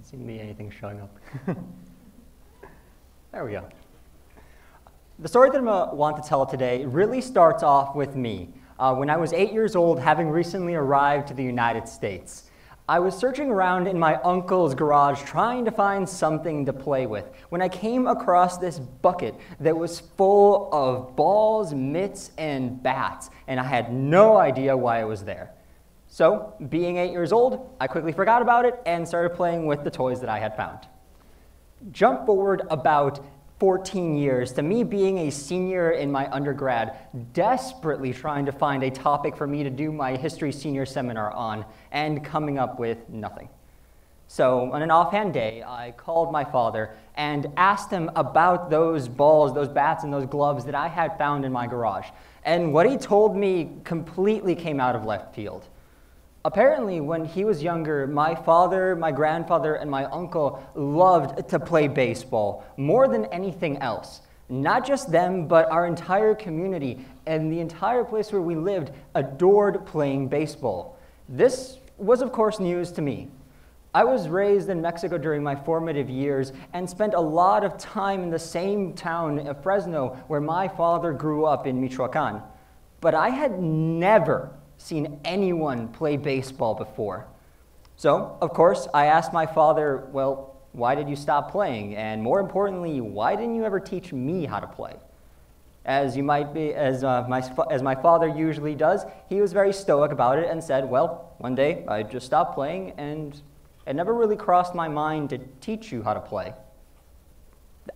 seem to be anything showing up. There we go. The story that I want to tell today really starts off with me. When I was 8 years old, having recently arrived to the United States. I was searching around in my uncle's garage trying to find something to play with when I came across this bucket that was full of balls, mitts, and bats, and I had no idea why it was there. So, being 8 years old, I quickly forgot about it and started playing with the toys that I had found. Jump forward about 14 years to me being a senior in my undergrad, desperately trying to find a topic for me to do my history senior seminar on, and coming up with nothing. So on an offhand day, I called my father and asked him about those balls, those bats, and those gloves that I had found in my garage. And what he told me completely came out of left field. Apparently, when he was younger, my father, my grandfather, and my uncle loved to play baseball more than anything else. Not just them, but our entire community and the entire place where we lived adored playing baseball. This was, of course, news to me. I was raised in Mexico during my formative years and spent a lot of time in the same town, Fresno, where my father grew up in Michoacan. But I had never seen anyone play baseball before. So, of course, I asked my father, well, why did you stop playing? And more importantly, why didn't you ever teach me how to play? As my father usually does, he was very stoic about it and said, well, one day I just stopped playing and it never really crossed my mind to teach you how to play.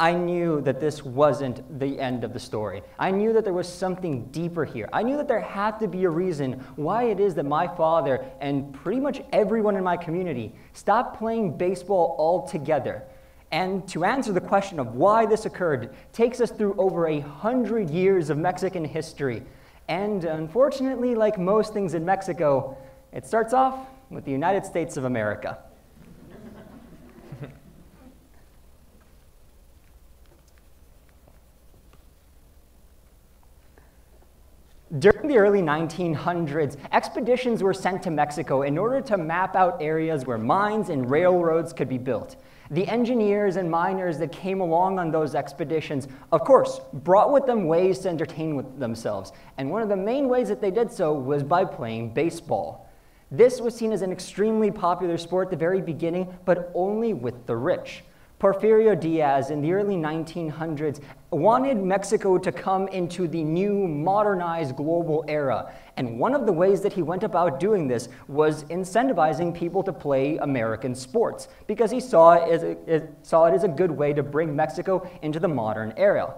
I knew that this wasn't the end of the story. I knew that there was something deeper here. I knew that there had to be a reason why it is that my father and pretty much everyone in my community stopped playing baseball altogether. And to answer the question of why this occurred takes us through over 100 years of Mexican history. And unfortunately, like most things in Mexico, it starts off with the United States of America. During the early 1900s, expeditions were sent to Mexico in order to map out areas where mines and railroads could be built. The engineers and miners that came along on those expeditions, of course, brought with them ways to entertain themselves. And one of the main ways that they did so was by playing baseball. This was seen as an extremely popular sport at the very beginning, but only with the rich. Porfirio Diaz in the early 1900s wanted Mexico to come into the new modernized global era. And one of the ways that he went about doing this was incentivizing people to play American sports because he saw it as a good way to bring Mexico into the modern era.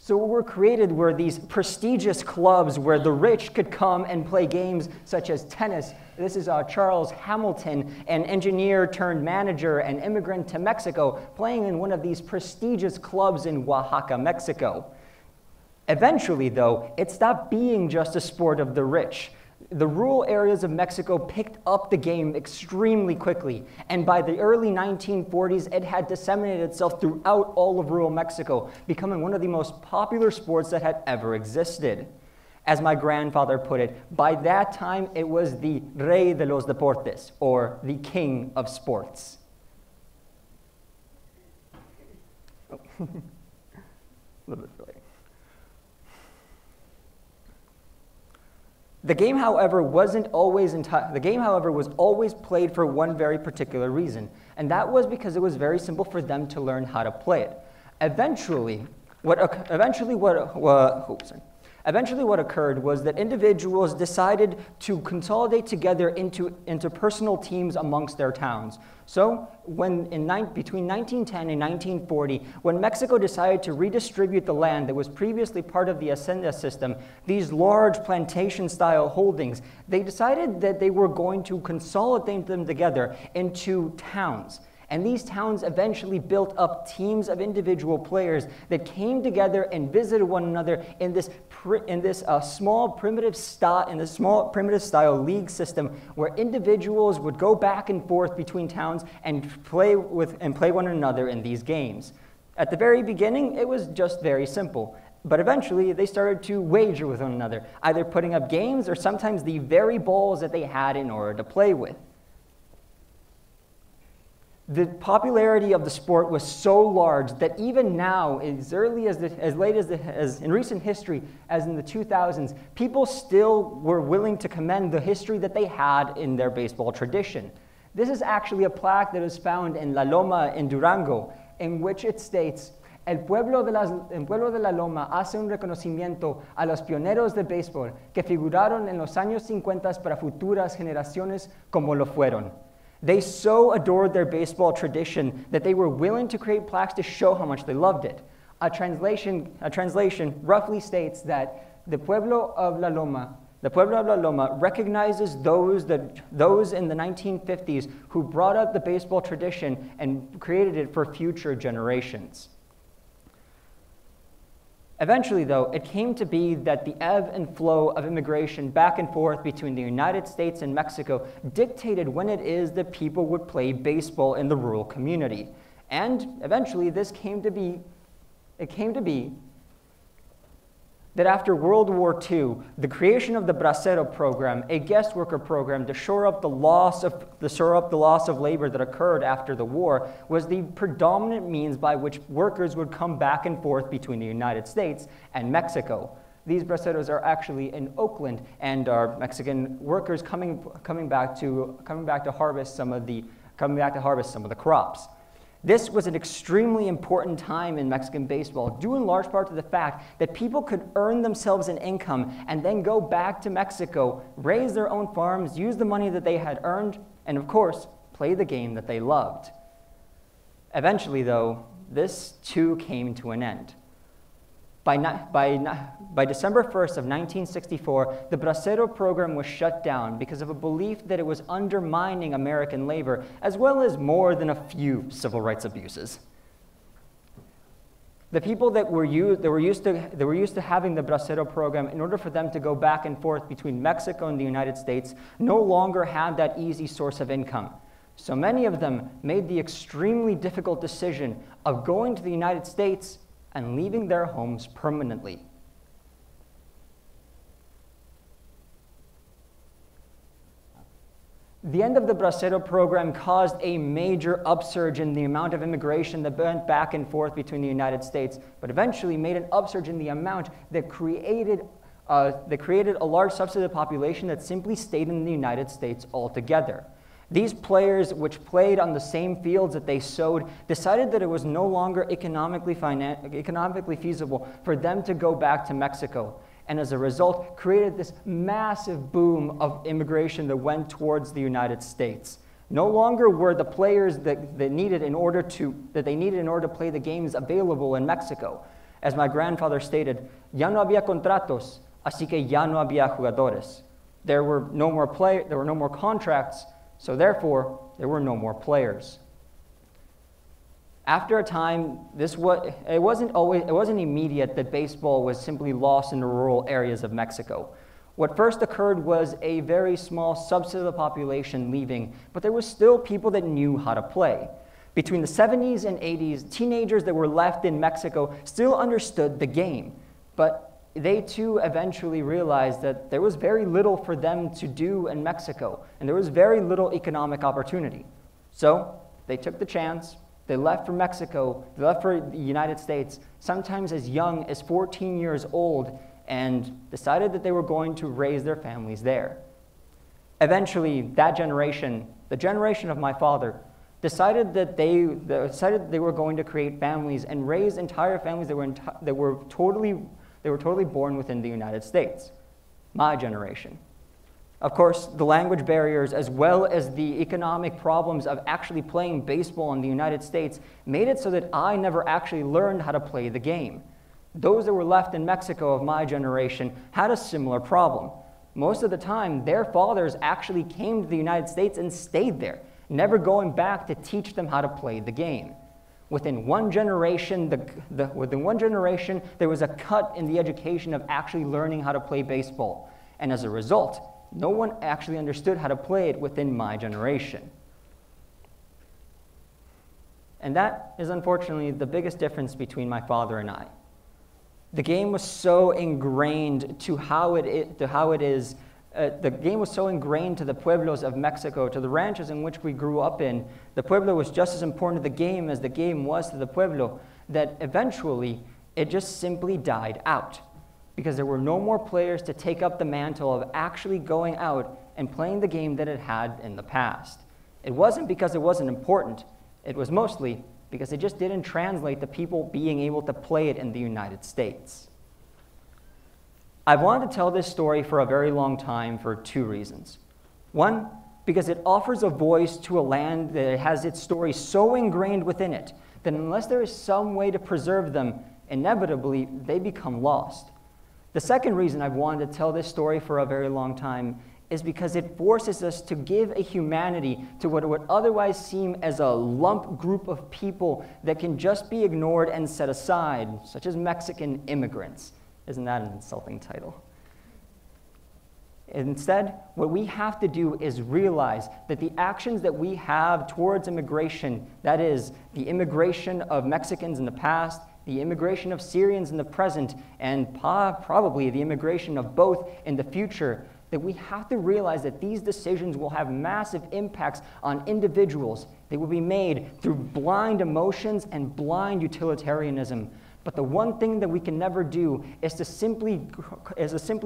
So what were created were these prestigious clubs where the rich could come and play games such as tennis. This is Charles Hamilton, an engineer turned manager and immigrant to Mexico, playing in one of these prestigious clubs in Oaxaca, Mexico. Eventually, though, it stopped being just a sport of the rich. The rural areas of Mexico picked up the game extremely quickly, and by the early 1940s, it had disseminated itself throughout all of rural Mexico, becoming one of the most popular sports that had ever existed. As my grandfather put it, by that time, it was the Rey de los Deportes, or the king of sports. Oh. A little bit early. The game, however, was always played for one very particular reason, and that was because it was very simple for them to learn how to play it. Eventually, what occurred was that individuals decided to consolidate together into personal teams amongst their towns. So between 1910 and 1940, when Mexico decided to redistribute the land that was previously part of the hacienda system, these large plantation-style holdings, they decided that they were going to consolidate them together into towns. And these towns eventually built up teams of individual players that came together and visited one another in this small primitive style league system where individuals would go back and forth between towns and play one another in these games. At the very beginning, it was just very simple. But eventually, they started to wager with one another, either putting up games or sometimes the very balls that they had in order to play with. The popularity of the sport was so large that even now, as late as in recent history, as in the 2000s, people still were willing to commend the history that they had in their baseball tradition. This is actually a plaque that is found in La Loma in Durango, in which it states, El pueblo de la Loma hace un reconocimiento a los pioneros de béisbol que figuraron en los años 50 para futuras generaciones como lo fueron. They so adored their baseball tradition that they were willing to create plaques to show how much they loved it. A translation roughly states that the pueblo of La Loma recognizes those in the 1950s who brought up the baseball tradition and created it for future generations. Eventually, though, it came to be that the ebb and flow of immigration back and forth between the United States and Mexico dictated when it is that people would play baseball in the rural community. And eventually, it came to be that after World War II, the creation of the Bracero program, a guest worker program to shore up the loss of labor that occurred after the war, was the predominant means by which workers would come back and forth between the United States and Mexico. These braceros are actually in Oakland and are Mexican workers coming back to harvest some of the crops. This was an extremely important time in Mexican baseball, due in large part to the fact that people could earn themselves an income and then go back to Mexico, raise their own farms, use the money that they had earned, and of course, play the game that they loved. Eventually, though, this too came to an end. By December 1st of 1964, the Bracero program was shut down because of a belief that it was undermining American labor, as well as more than a few civil rights abuses. The people that were used to having the Bracero program, in order for them to go back and forth between Mexico and the United States, no longer had that easy source of income. So many of them made the extremely difficult decision of going to the United States and leaving their homes permanently. The end of the Bracero program caused a major upsurge in the amount of immigration that went back and forth between the United States, but eventually made an upsurge in the amount that created a large subset of the population that simply stayed in the United States altogether. These players, which played on the same fields that they sowed, decided that it was no longer economically feasible for them to go back to Mexico, and as a result, created this massive boom of immigration that went towards the United States. No longer were the players that they needed in order to play the games available in Mexico. As my grandfather stated, "Ya no había contratos, así que ya no había jugadores." There were no more contracts. So therefore, there were no more players. After a time, it wasn't immediate that baseball was simply lost in the rural areas of Mexico. What first occurred was a very small subset of the population leaving, but there was still people that knew how to play. Between the 70s and 80s, teenagers that were left in Mexico still understood the game, but they too eventually realized that there was very little for them to do in Mexico, and there was very little economic opportunity. So they took the chance, they left for Mexico, they left for the United States, sometimes as young as 14 years old, and decided that they were going to raise their families there. Eventually, that generation, the generation of my father, decided that they were going to create families and raise entire families that were totally born within the United States, my generation. Of course, the language barriers as well as the economic problems of actually playing baseball in the United States made it so that I never actually learned how to play the game. Those that were left in Mexico of my generation had a similar problem. Most of the time, their fathers actually came to the United States and stayed there, never going back to teach them how to play the game. Within one generation, there was a cut in the education of actually learning how to play baseball. And as a result, no one actually understood how to play it within my generation. And that is unfortunately the biggest difference between my father and I. The game was so ingrained to how it is The game was so ingrained to the pueblos of Mexico, to the ranches in which we grew up in. The pueblo was just as important to the game as the game was to the pueblo, that eventually it just simply died out because there were no more players to take up the mantle of actually going out and playing the game that it had in the past. It wasn't because it wasn't important. It was mostly because it just didn't translate to people being able to play it in the United States. I've wanted to tell this story for a very long time for two reasons. One, because it offers a voice to a land that has its story so ingrained within it that unless there is some way to preserve them, inevitably they become lost. The second reason I've wanted to tell this story for a very long time is because it forces us to give a humanity to what would otherwise seem as a lump group of people that can just be ignored and set aside, such as Mexican immigrants. Isn't that an insulting title? Instead, what we have to do is realize that the actions that we have towards immigration, that is, the immigration of Mexicans in the past, the immigration of Syrians in the present, and probably the immigration of both in the future, that we have to realize that these decisions will have massive impacts on individuals. They will be made through blind emotions and blind utilitarianism. But the one thing that we can never do is to simply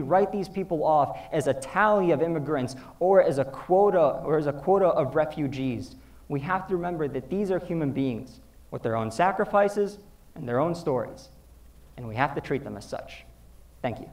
write these people off as a tally of immigrants or as a quota of refugees. We have to remember that these are human beings with their own sacrifices and their own stories, and we have to treat them as such. Thank you.